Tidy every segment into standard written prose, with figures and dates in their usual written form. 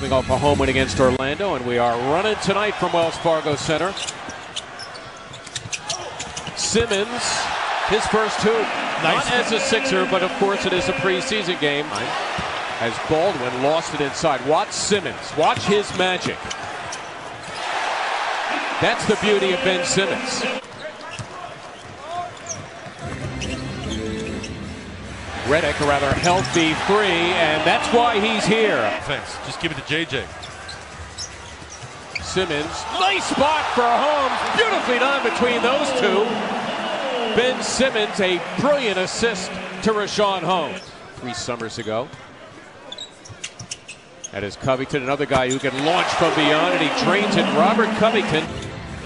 coming off a home win against Orlando, and we are running tonight from Wells Fargo Center. Simmons, his first two. Nice. Not as a Sixer, but of course it is a preseason game. As Baldwin lost it inside. Watch Simmons. Watch his magic. That's the beauty of Ben Simmons. Redick, a rather healthy three, and that's why he's here. Thanks. Just give it to JJ. Simmons, nice spot for Holmes. Beautifully done between those two. Ben Simmons, a brilliant assist to Rashawn Holmes 3 summers ago. That is Covington, another guy who can launch from beyond, and he trains it. Robert Covington.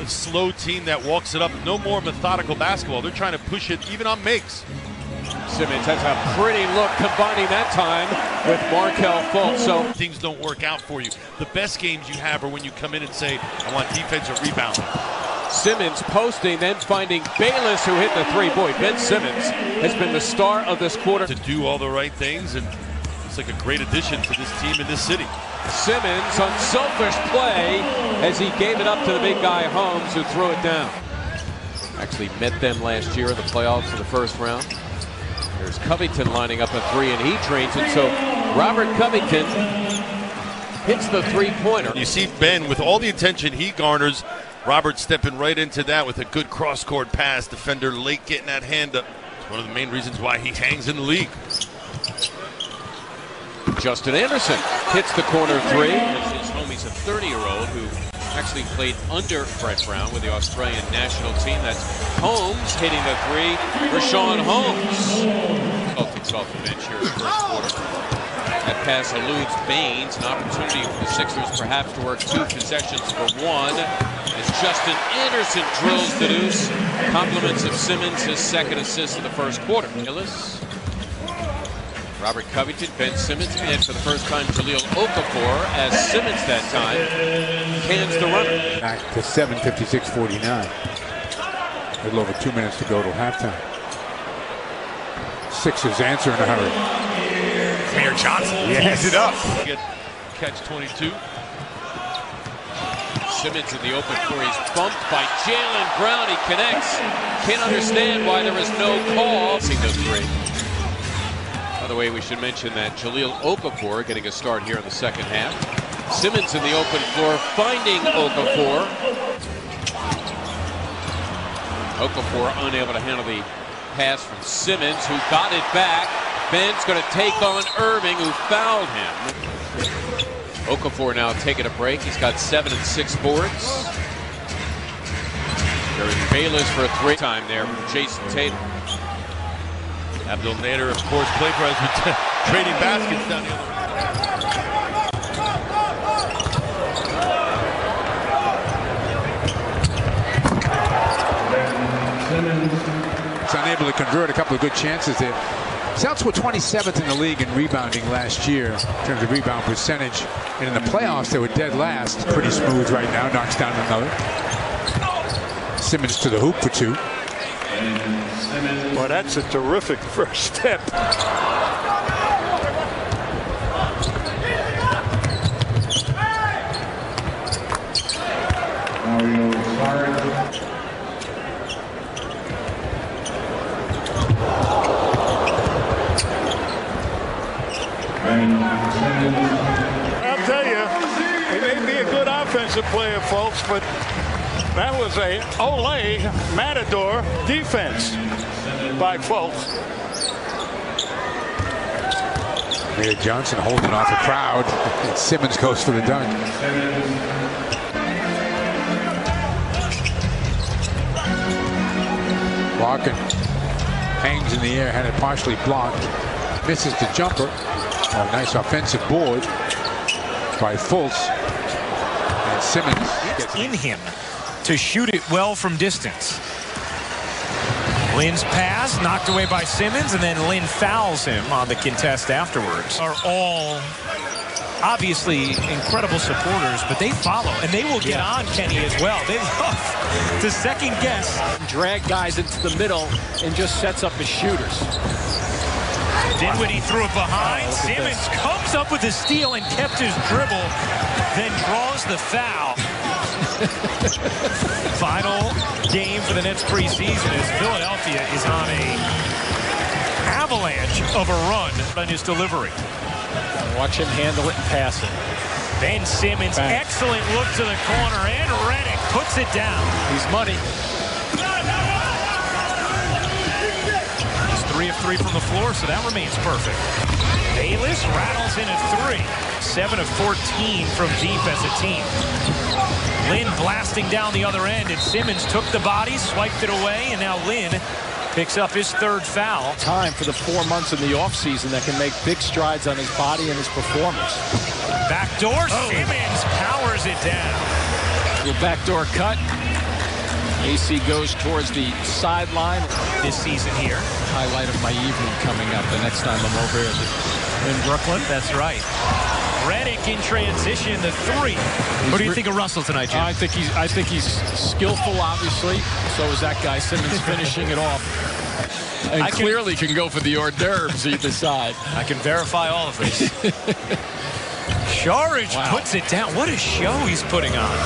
A slow team that walks it up. No more methodical basketball. They're trying to push it even on makes. Simmons has a pretty look, combining that time with Markelle Fultz. So things don't work out for you. The best games you have are when you come in and say, I want defense or rebounding. Simmons posting, then finding Bayless, who hit the three. Boy, Ben Simmons has been the star of this quarter. To do all the right things, and it's like a great addition to this team in this city. Simmons, unselfish play as he gave it up to the big guy Holmes, who threw it down. Actually met them last year in the playoffs in the first round. There's Covington lining up a three, and he trains it. So Robert Covington hits the three-pointer. You see Ben, with all the attention he garners, Robert stepping right into that with a good cross-court pass. Defender late getting that hand up. It's one of the main reasons why he hangs in the league. Justin Anderson hits the corner three. His homie's a 30-year-old who actually played under Brett Brown with the Australian national team. That's Holmes hitting the three. Rashawn Holmes. Celtics off the bench here in the first quarter. That pass eludes Baines. An opportunity for the Sixers perhaps to work 2 possessions for 1. As Justin Anderson drills the deuce. Compliments of Simmons, his second assist in the first quarter. Gillis. Robert Covington, Ben Simmons, and for the first time Jahlil Okafor, as Simmons that time cans the runner. Back to 7:56:49. A little over 2 minutes to go till halftime. Sixers answer in a hurry. Amir Johnson tees it up. Get catch 22. Simmons in the open floor. He's bumped by Jaylen Brown. He connects. Can't understand why there was no call. See the three. By the way, we should mention that Jahlil Okafor getting a start here in the second half. Simmons in the open floor, finding Okafor. Okafor unable to handle the pass from Simmons, who got it back. Ben's going to take on Irving, who fouled him. Okafor now taking a break. He's got 7 and 6 boards. There's Bayless for a three time there from Jason Tatum. Abdul Nader, of course, played for us with trading baskets down the other way. It's unable to convert a couple of good chances there. Celtics were 27th in the league in rebounding last year in terms of rebound percentage. And in the playoffs, they were dead last. Pretty smooth right now. Knocks down another. Simmons to the hoop for 2. Well, that's a terrific first step. I'll tell you, he may be a good offensive player, folks, but that was a Olay Matador defense by Fultz. Amir Johnson holding off a crowd. And Simmons goes for the dunk. Larkin hangs in the air, had it partially blocked. Misses the jumper. Oh, nice offensive board by Fultz. And Simmons gets in him to shoot it well from distance. Lynn's pass knocked away by Simmons, and then Lynn fouls him on the contest afterwards. Are all obviously incredible supporters, but they follow, and they will get on Kenny as well. They love to second guess. Drag guys into the middle and just sets up his shooters. Dinwiddie threw it behind. Simmons comes up with a steal and kept his dribble, then draws the foul. Final game for the Nets preseason as Philadelphia is on a avalanche of a run on his delivery. Watch him handle it and pass it. Ben Simmons, bang. Excellent look to the corner, and Redick puts it down. He's money. He's 3 of 3 from the floor, so that remains perfect. Bayless rattles in a 3. 7 of 14 from deep as a team. Lin blasting down the other end, and Simmons took the body, swiped it away, and now Lin picks up his 3rd foul. Time for the 4 months in the offseason that can make big strides on his body and his performance. Backdoor, Simmons powers it down. Little backdoor cut. AC goes towards the sideline. This season here. Highlight of my evening coming up the next time I'm over here in Brooklyn. That's right. Redick in transition, the 3. What do you think of Russell tonight, Jim? I think he's skillful, obviously. So is that guy Simmons finishing it off. And clearly can go for the hors d'oeuvres either side. I can verify all of this. Sharage puts it down. What a show he's putting on.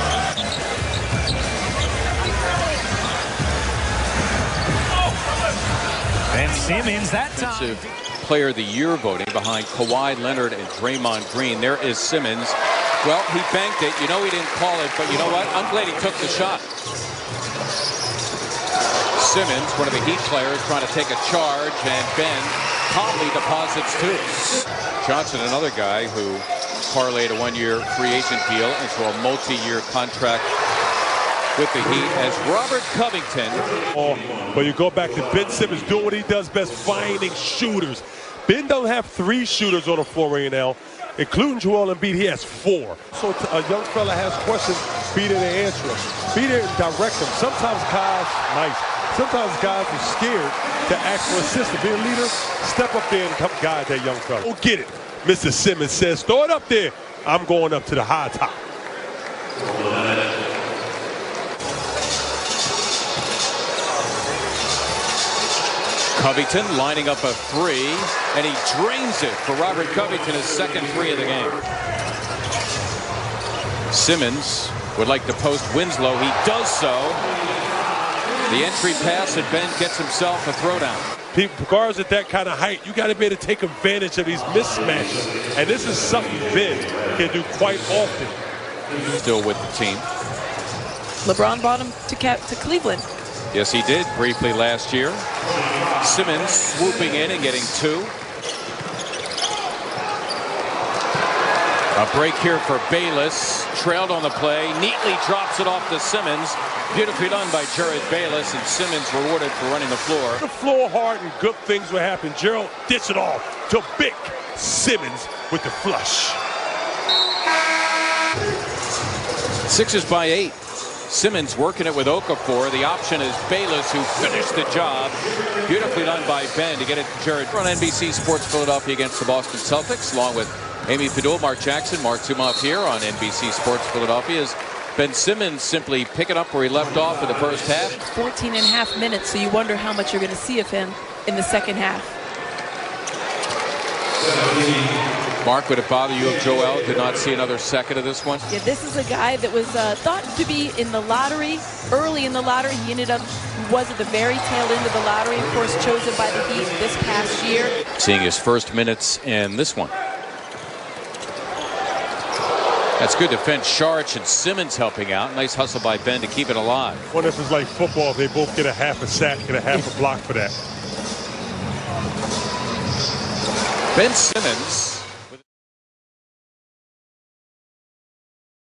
Ben Simmons, that time. Player of the Year voting behind Kawhi Leonard and Draymond Green. There is Simmons. Well, he banked it. You know he didn't call it, but you know what? I'm glad he took the shot. Simmons, one of the Heat players, trying to take a charge, and Ben calmly deposits 2. Johnson, another guy who parlayed a 1-year free agent deal into a multi-year contract with the Heat as Robert Covington. But you go back to Ben Simmons doing what he does best, finding shooters. Ben don't have 3 shooters on the floor right now, including Joel Embiid. He has 4. So a young fella has questions, be there to answer them. Be there and direct them. Sometimes guys, sometimes guys are scared to ask for assistance. Be a leader, step up there and come guide that young fella. Go get it. Mr. Simmons says, throw it up there. I'm going up to the high top. Covington lining up a 3, and he drains it for Robert Covington, his 2nd 3 of the game. Simmons would like to post Winslow. He does so. The entry pass, and Ben gets himself a throwdown. Guards at that kind of height, you got to be able to take advantage of these mismatches. And this is something Ben can do quite often. Still with the team. LeBron brought him to Cleveland. Yes, he did briefly last year. Simmons swooping in and getting 2. A break here for Bayless. Trailed on the play. Neatly drops it off to Simmons. Beautifully done by Jared Bayless, and Simmons rewarded for running the floor. The floor hard and good things will happen. Gerald dish it off to Big Simmons with the flush. Sixers by 8. Simmons working it with Okafor. The option is Bayless, who finished the job. Beautifully done by Ben to get it to Jared. On NBC Sports Philadelphia against the Boston Celtics, along with Amy Padul, Mark Jackson, Mark Zumoff here on NBC Sports Philadelphia. Is Ben Simmons simply picking up where he left off in the first half. 14 and a half minutes, so you wonder how much you're going to see of him in the second half. Mark, would it bother you if Joel did not see another second of this one? Yeah, this is a guy that was thought to be in the lottery, early in the lottery. He ended up, was at the very tail end of the lottery, of course, chosen by the Heat this past year. Seeing his first minutes in this one. That's good defense. Sharch and Simmons helping out. Nice hustle by Ben to keep it alive. What if it's like football? They both get a half a sack, get a half a block for that. Ben Simmons